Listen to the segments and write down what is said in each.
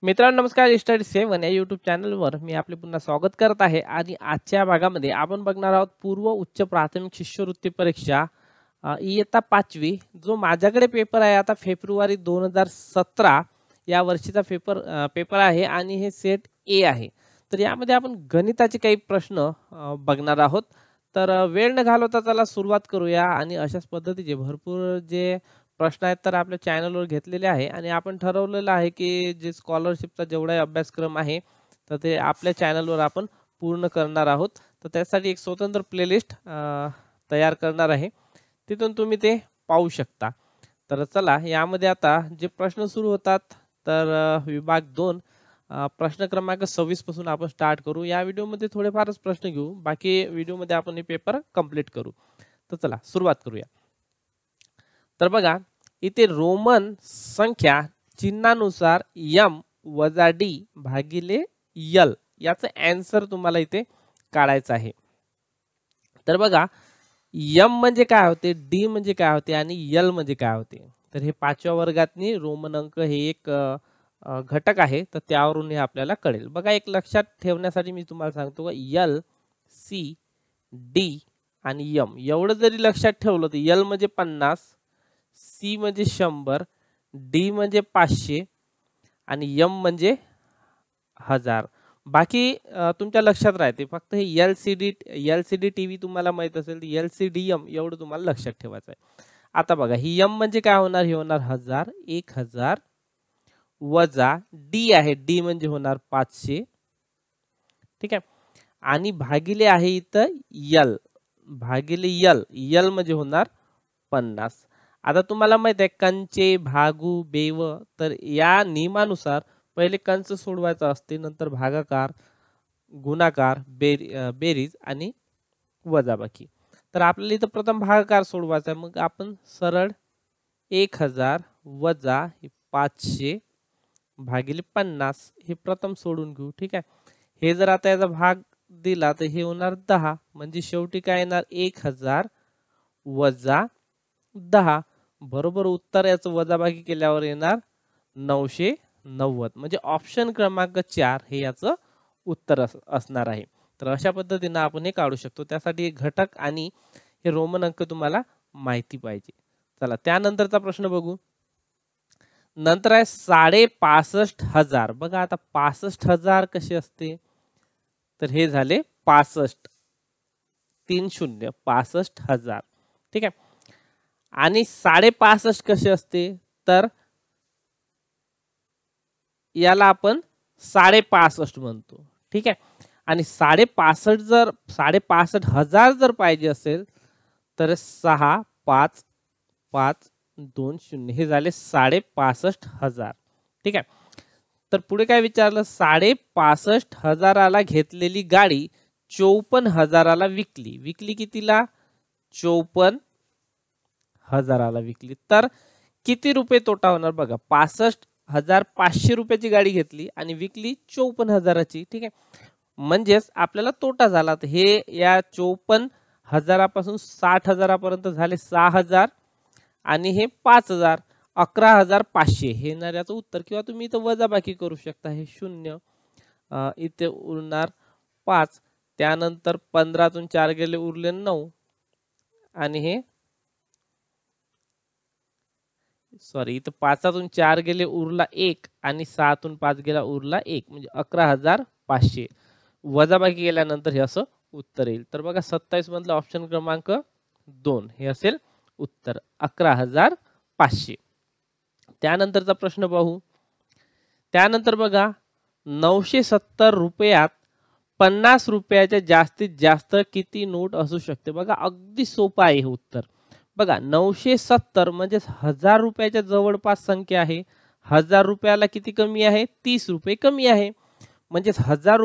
मित्रांनो नमस्कार. स्टडी 7 या यूट्यूब चॅनलवर मी आपले पुन्हा स्वागत करत आहे आणि आजच्या भागामध्ये आपण बघणार आहोत पूर्व उच्च प्राथमिक शिष्यवृत्ती परीक्षा इयत्ता 5वी जो माझ्याकडे पेपर आहे आता फेब्रुवारी 2017 या वर्षीचा पेपर आहे आणि हे सेट ए आहे. तर यामध्ये आपण गणिताचे काही प्रश्न बघणार आहोत. तर वेळ न घालवता चला सुरुवात करूया आणि अशाच पद्धतीचे भरपूर जे प्रश्न आहेत तर आपल्या चॅनलवर घेतलेले आहे आणि आपण ठरवलेलं आहे की जे स्कॉलरशिपचा जेवढाही अभ्यासक्रम आहे तर ते आपल्या चॅनलवर आपण पूर्ण करणार आहोत. तर त्यासाठी एक स्वतंत्र प्लेलिस्ट तयार करणार आहे. तिथून तुम्ही ते पाहू शकता. तर चला यामध्ये आता जे प्रश्न सुरू होतात तर विभाग 2 प्रश्न क्रमांक 26 पासून आपण स्टार्ट करू. या व्हिडिओमध्ये थोडेफारच प्रश्न घेऊ. बाकी व्हिडिओमध्ये आपण हे पेपर कंप्लीट करू. तर चला सुरुवात करूया. तर बघा इथे रोमन संख्या चिन्हानुसार यम वजा डी भागिले यल याचं आन्सर तुम्हाला इथे काढायचं आहे. तर बघा यम म्हणजे काय होते, डी म्हणजे काय होते आणि यल म्हणजे काय होते. तर हे 5व्या वर्गातनी रोमन अंक हे एक घटक आहे. तर त्यावरून हे आपल्याला कळेल. बघा एक लक्षात ठेवण्यासाठी मी तुम्हाला सांगतो का यल सी डी आणि यम एवढं जरी लक्षात ठेवलं तर यल म्हणजे 50, सी म्हणजे 100, डी म्हणजे 500 आणि यम म्हणजे 1000. बाकी तुमच्या लक्षात राहते. फक्त हे एलसीडी टीव्ही तुम्हाला माहित असेल तर एलसीडीएम एवढं तुम्हाला लक्षात ठेवायचं आहे. आता बघा ही यम म्हणजे काय होणार, हे होणार 1000, 1000 वजा डी आहे, डी म्हणजे होणार 500. ठीक आहे. आणि भागिले आहे इथं यल, भागिले यल, यल म्हणजे होणार 50. आता तुम्हाला माहित आहे कंचे भागू बेव, तर या नियमानुसार पहिले कंच सोडवायचा असते, नंतर भागाकार, गुणाकार, बेरीज आणि वजाबाकी. तर आपल्याला इथं प्रथम भागाकार सोडवायचा आहे. मग आपण सरळ 1000 वजा 500 भागिले 50 हे प्रथम सोडून घेऊ. ठीक आहे. हे जर आता याचा भाग दिला तर हे होणार 10, म्हणजे शेवटी काय येणार 1000 वजा 10 बरोबर उत्तर याचं वजाबाकी केल्यावर येणार 990. म्हणजे ऑप्शन क्रमांक 4 हे याचं उत्तर असणार आहे. तर अशा पद्धतीने आपण हे काढू शकतो. त्यासाठी एक घटक आणि हे रोमन अंक तुम्हाला माहिती पाहिजे. चला त्यानंतरचा प्रश्न बघू. नंतर आहे 65,500. बघा आता 65,000 कसे असते, तर हे झाले 65 30 65,000. ठीक आहे. आणि 65.5 कसे असते, तर याला आपण 65.5 म्हणतो. ठीक आहे. आणि 65,000 जर पाहिजे असेल तर 6 5 5 2 0 हे झाले 65,500. ठीक आहे. तर पुढे काय विचारलं, 65,500 घेतलेली गाडी 54,000 विकली कितीला, 54,000 विकली. तर किती रुपये तोटा होणार बघा, 65,500 रुपयाची गाडी घेतली आणि विकली 54,000ची. ठीक आहे. म्हणजेच आपल्याला तोटा झाला. तर हे या 54,000 पासून 60,000 पर्यंत झाले 6,000 आणि हे 5,000 11,500 हे येणार याचं उत्तर. किंवा तुम्ही इथं वजाबाकी करू शकता. हे 0 इथे उरणार 5, त्यानंतर 15तून 4 गेले उरले 9 आणि हे सॉरी इथं 5तून 4 गेले उरला 1 आणि 6तून 5 गेला उरला 1, म्हणजे 11,500 वजाबाकी केल्यानंतर हे असं उत्तर येईल. तर बघा 27 मधलं ऑप्शन क्रमांक 2 हे असेल उत्तर 11,500. त्यानंतरचा प्रश्न पाहू. त्यानंतर बघा 970 रुपयात 50 रुपयाच्या जास्तीत जास्त किती नोट असू शकते. बघा अगदी सोपं आहे हे उत्तर. बघा 970 म्हणजे 1000 रुपयाच्या जवळपास संख्या आहे. 1000 रुपयाला किती कमी आहे, 30 रुपये कमी आहे. म्हणजे 1000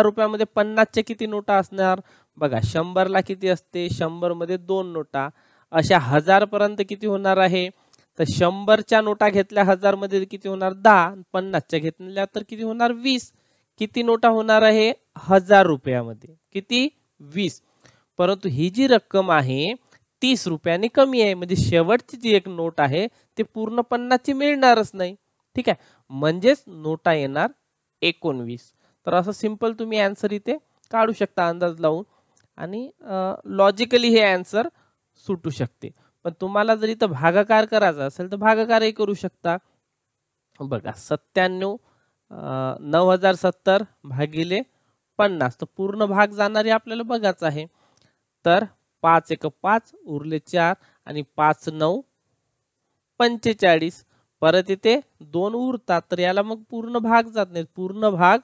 रुपयामध्ये 50च्या किती नोटा असणार. बघा 100ला किती असते, 100 मध्ये 2 नोटा. अशा 1000 पर्यंत किती होणार आहे, तर 100च्या नोटा घेतल्या 1000 मध्ये किती होणार 10, 50च्या घेतल्या तर किती होणार 20. किती नोटा होणार आहे 1000 रुपयामध्ये, किती 20. परंतु ही जी रक्कम आहे 30 रुपयाने कमी आहे. म्हणजे शेवटची जी एक नोट आहे ते पूर्ण 50ची मिळणारच नाही. ठीक आहे. म्हणजेच नोटा येणार 19. तर असं सिंपल तुम्ही आन्सर इथे काढू शकता अंदाज लावून आणि लॉजिकली हे आन्सर सुटू शकते. पण तुम्हाला जर इथं भागाकार करायचा असेल तर भागाकारही करू शकता. बघा 97 9070 भागिले 50 तर पूर्ण भाग जाणारे आपल्याला बघायचं आहे. तर 5 एक 5 उरले 4 आणि 5 9 45. परत इथे 2 उरतात तर याला मग पूर्ण भाग जात नाहीत. पूर्ण भाग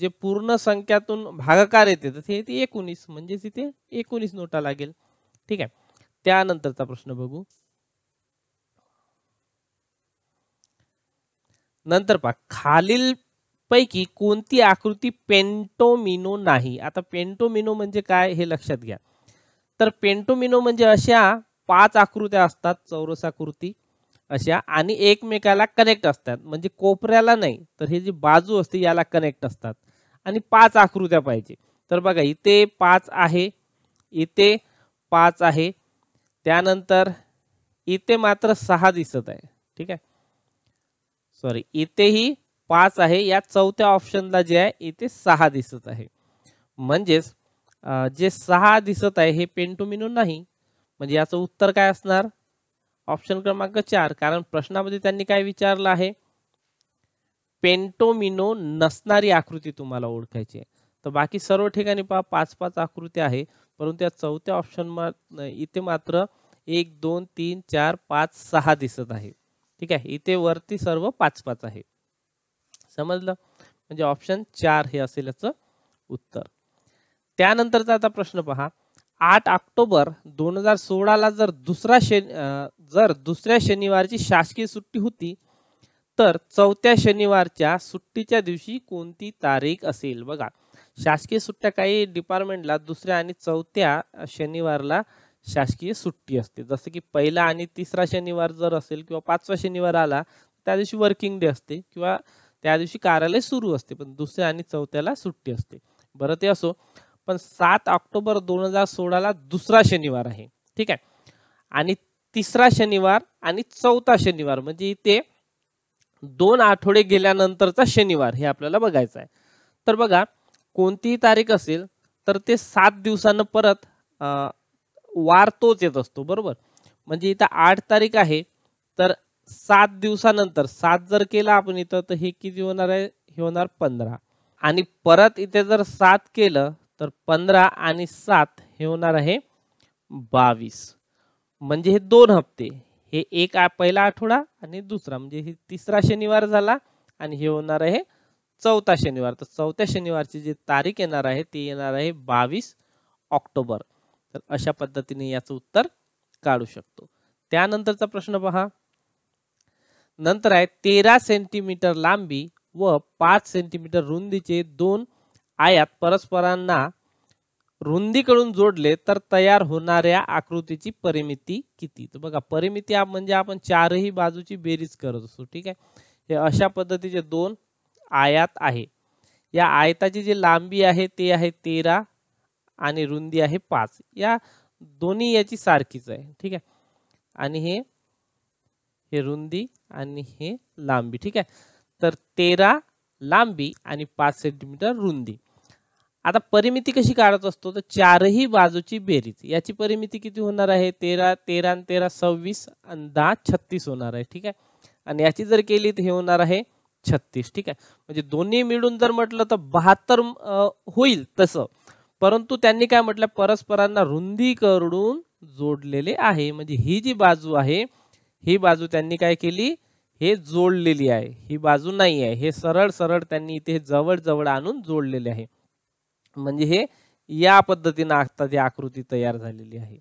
जे पूर्ण संख्यातून भागाकार येते तर ते 19 म्हणजेच इथे 19 नोटा लागेल. ठीक आहे. त्यानंतरचा प्रश्न बघू. नंतर पहा खालील पैकी कोणती आकृती पेंटोमिनो नाही. आता पेंटोमिनो म्हणजे काय हे लक्षात घ्या. तर पेंटोमिनो म्हणजे अशा 5 आकृत्या असतात चौरस आकृती अशा आणि एकमेकाला कनेक्ट असतात. म्हणजे कोपऱ्याला नाही तर हे जी बाजू असते याला कनेक्ट असतात आणि 5 आकृत्या पाहिजे. तर बघा इथे 5 आहे, इथे 5 आहे, त्यानंतर इथे मात्र 6 दिसत आहे. ठीक आहे. सॉरी इथेही 5 आहे, या चौथ्या ऑप्शनला जे आहे इथे 6 दिसत आहे. म्हणजेच जे 6 दिसत आहे हे पेंटोमिनो नाही. म्हणजे याचं उत्तर काय असणार? ऑप्शन क्रमांक 4. कारण प्रश्नामध्ये त्यांनी काय विचारलं आहे? पेंटोमिनो नसणारी आकृती तुम्हाला ओळखायची आहे. तर बाकी सर्व ठिकाणी पहा 5-5 आकृती आहे, परंतु त्या चौथ्या ऑप्शन इथे मात्र 1 2 3 4 5 6 दिसत आहे. ठीक आहे. इथे वरती सर्व 5-5 आहे. समजलं? म्हणजे ऑप्शन 4 हे असेल याचं उत्तर. त्यानंतरचा आता प्रश्न पहा. 8 ऑक्टोबर 2016 ला जर दुसऱ्या शनिवारची शासकीय सुट्टी होती तर चौथ्या शनिवारच्या सुट्टीच्या दिवशी कोणती तारीख असेल? बघा शासकीय सुट्ट्या काही डिपार्टमेंटला दुसऱ्या आणि चौथ्या शनिवारला शासकीय सुट्टी असते. जसं की पहिला आणि तिसरा शनिवार जर असेल किंवा 5वा शनिवार आला त्या दिवशी वर्किंग डे असते किंवा त्या दिवशी कार्यालय सुरू असते, पण दुसऱ्या आणि चौथ्याला सुट्टी असते. बरं ते असो, पण 7 ऑक्टोबर 2016 ला दुसरा शनिवार आहे. ठीक आहे. आणि तिसरा शनिवार आणि चौथा शनिवार म्हणजे इथे 2 आठवडे गेल्यानंतरचा शनिवार हे आपल्याला बघायचं आहे. तर बघा कोणतीही तारीख असेल तर ते 7 दिवसांना परत वार तोच येत असतो. बरोबर. म्हणजे इथं 8 तारीख आहे तर 7 दिवसानंतर 7 जर केला आपण इथं तर हे किती होणार आहे? हे होणार 15. आणि परत इथे जर 7 केलं तर 15 आणि 7 हे होणार आहे 22. म्हणजे हे 2 हप्ते, हे एक पहिला आठवडा आणि दुसरा म्हणजे हे तिसरा शनिवार झाला आणि हे होणार आहे चौथा शनिवार. तर चौथ्या शनिवारची जी तारीख येणार आहे ती येणार आहे 22 ऑक्टोबर. तर अशा पद्धतीने याचं उत्तर काढू शकतो. त्यानंतरचा प्रश्न पहा. नंतर आहे 13 सेंटीमीटर लांबी व 5 सेंटीमीटर रुंदीचे 2 आयात परस्परांना रुंदीकडून जोडले तर तयार होणाऱ्या आकृतीची परिमिती किती? तर बघा परिमिती म्हणजे आपण चारही बाजूची बेरीज करत असतो. ठीक आहे. हे अशा पद्धतीचे 2 आयात आहे. या आयताची जी लांबी आहे ते आहे 13 आणि रुंदी आहे 5. या दोन्ही याची सारखीच आहे. ठीक आहे. आणि हे रुंदी आणि हे लांबी. ठीक आहे. तर 13 लांबी आणि 5 सेंटीमीटर रुंदी. आता परिमिती कशी काढत असतो तर चारही बाजूची बेरीज. याची परिमिती किती होणार आहे? 13 13 आणि 13 26 आणि 10 36 होणार आहे. ठीक आहे. आणि याची जर केली तर हे होणार आहे 36. ठीक आहे. म्हणजे दोन्ही मिळून जर म्हटलं तर 72 होईल तसं. परंतु त्यांनी काय म्हटलं? परस्परांना रुंदीकडून जोडलेले आहे. म्हणजे ही जी बाजू आहे ही बाजू त्यांनी काय केली? हे जोडलेली आहे. ही बाजू नाही आहे. हे सरळ सरळ त्यांनी इथे जवळ जवळ आणून जोडलेले आहे. म्हणजे हे या पद्धतीने आता ही आकृती तयार झालेली आहे.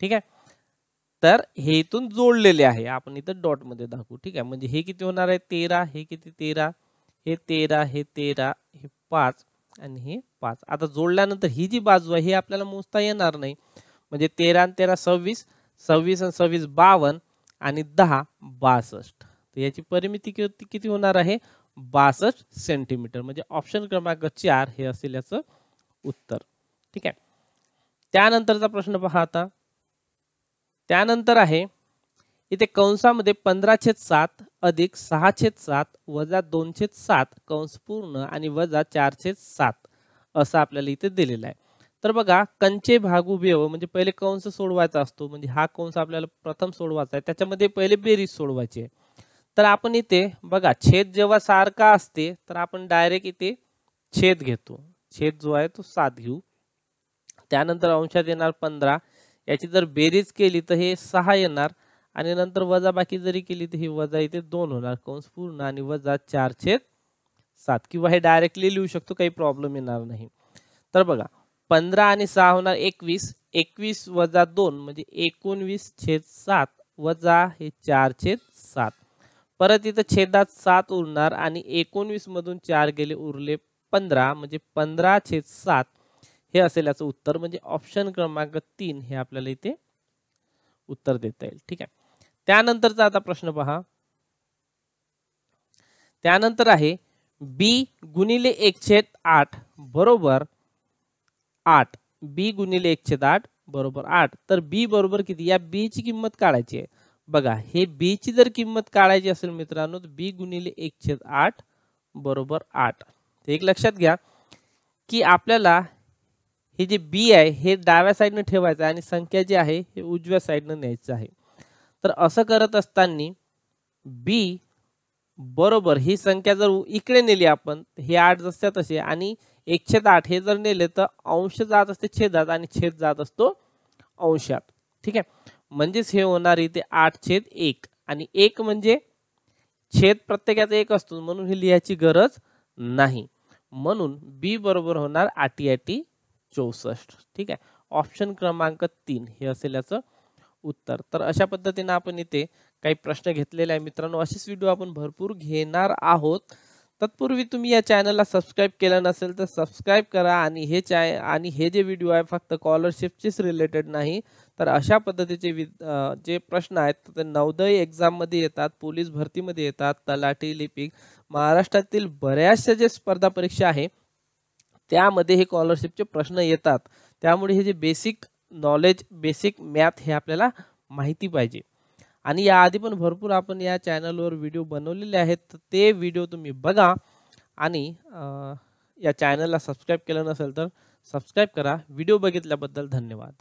ठीक आहे. तर हे इथून जोडलेले आहे. आपण इथं डॉट मध्ये दाखवू. ठीक आहे. म्हणजे हे किती होणार आहे? 13. हे किती? 13. हे 13. हे 13. हे 5 आणि हे 5. आता जोडल्यानंतर ही जी बाजू आहे हे आपल्याला मोजता येणार नाही. म्हणजे 13 आणि 13 26. 26 आणि 26 52 आणि 10 62. तर याची परिमिती किती होणार आहे? 62 सेंटीमीटर. म्हणजे ऑप्शन क्रमांक 4 हे असेल याचं उत्तर. ठीक आहे. त्यानंतरचा प्रश्न पहा आता. त्यानंतर आहे इथे कंसामध्ये 15/7 अधिक 6/7 वजा 2/7 कंस पूर्ण आणि वजा 4/7 असं आपल्याला इथे दिलेलं आहे. तर बघा कंचे भागू व्यव म्हणजे पहिले कंस सोडवायचा असतो, म्हणजे हा कंस आपल्याला प्रथम सोडवायचा आहे, त्याच्यामध्ये पहिले बेरीज सोडवायची आहे. तर आपण इथे बघा छेद जेव्हा सारखा असते तर आपण डायरेक्ट इथे छेद घेतो, छेद जो आहे तो 7 घेऊ. त्यानंतर अंशात येणार 15, याची जर बेरीज केली तर हे 6 येणार आणि नंतर वजाबाकी जरी केली तर ही वजा इथे 2 होणार कंस पूर्ण आणि वजा 4/7 किंवा हे डायरेक्टली लिहू शकतो, काही प्रॉब्लेम येणार नाही. तर बघा 15 आणि 6 होणार 21, 21 वजा 2 म्हणजे 19/7 वजा हे 4/7. परत इथं छेदात 7 उरणार आणि 19 मधून 4 गेले उरले 15 म्हणजे 15/7 हे असेल याचं उत्तर, म्हणजे ऑप्शन क्रमांक 3 हे आपल्याला इथे उत्तर देता येईल. ठीक आहे. त्यानंतरचा आता प्रश्न पहा. त्यानंतर आहे b गुणिले 1/8 बरोबर 8. b गुणिले 1/8 बरोबर 8. तर b बरोबर किती, या b ची किंमत काढायची आहे. बघा हे b ची जर किंमत काढायची असेल मित्रांनो तर b गुणिले 1/8 बरोबर 8. एक लक्षात घ्या की आपल्याला हे जे b आहे हे डाव्या साईडने ठेवायचं आणि संख्या जी आहे हे उजव्या साईडने न्यायचं आहे. तर असं करत असताना b बरोबर ही संख्या जर इकडे नेली आपण, हे 8 जसच्या तसे आणि 1/8 हे जर नेले तर अंश जात असते छेदात आणि छेद जात असतो अंशात. ठीक आहे. म्हणजेच हे होणार इथे 8/1 आणि 1 म्हणजे छेद प्रत्येकाचा 1 असतो म्हणून हे लिहायची गरज नाही. म्हणून b बरोबर होणार 8×8 = 64. ठीक आहे. ऑप्शन क्रमांक 3 हे असेल याचं उत्तर. तर अशा पद्धतीने आपण इथे काही प्रश्न घेतलेले आहे मित्रांनो. असेच व्हिडिओ आपण भरपूर घेणार आहोत. तत्पूर्वी तुम्ही या चॅनलला सबस्क्राईब केलं नसेल तर सबस्क्राईब करा आणि हे जे व्हिडिओ आहे फक्त स्कॉलरशिपचेच रिलेटेड नाही, तर अशा पद्धतीचे जे प्रश्न आहेत ते नवोदय एक्झाममध्ये येतात, पोलीस भरतीमध्ये येतात, तलाठी, लिपिक, महाराष्ट्रातील बऱ्याचशा जे स्पर्धा परीक्षा आहे त्यामध्ये हे स्कॉलरशिपचे प्रश्न येतात. त्यामुळे हे जे बेसिक नॉलेज, बेसिक मॅथ हे आपल्याला माहिती पाहिजे. आणि याआधी पण भरपूर आपण या चॅनलवर व्हिडिओ बनवलेले आहेत, तर ते व्हिडिओ तुम्ही बघा आणि या चॅनलला सबस्क्राईब केलं नसेल तर सबस्क्राईब करा. व्हिडिओ बघितल्याबद्दल धन्यवाद.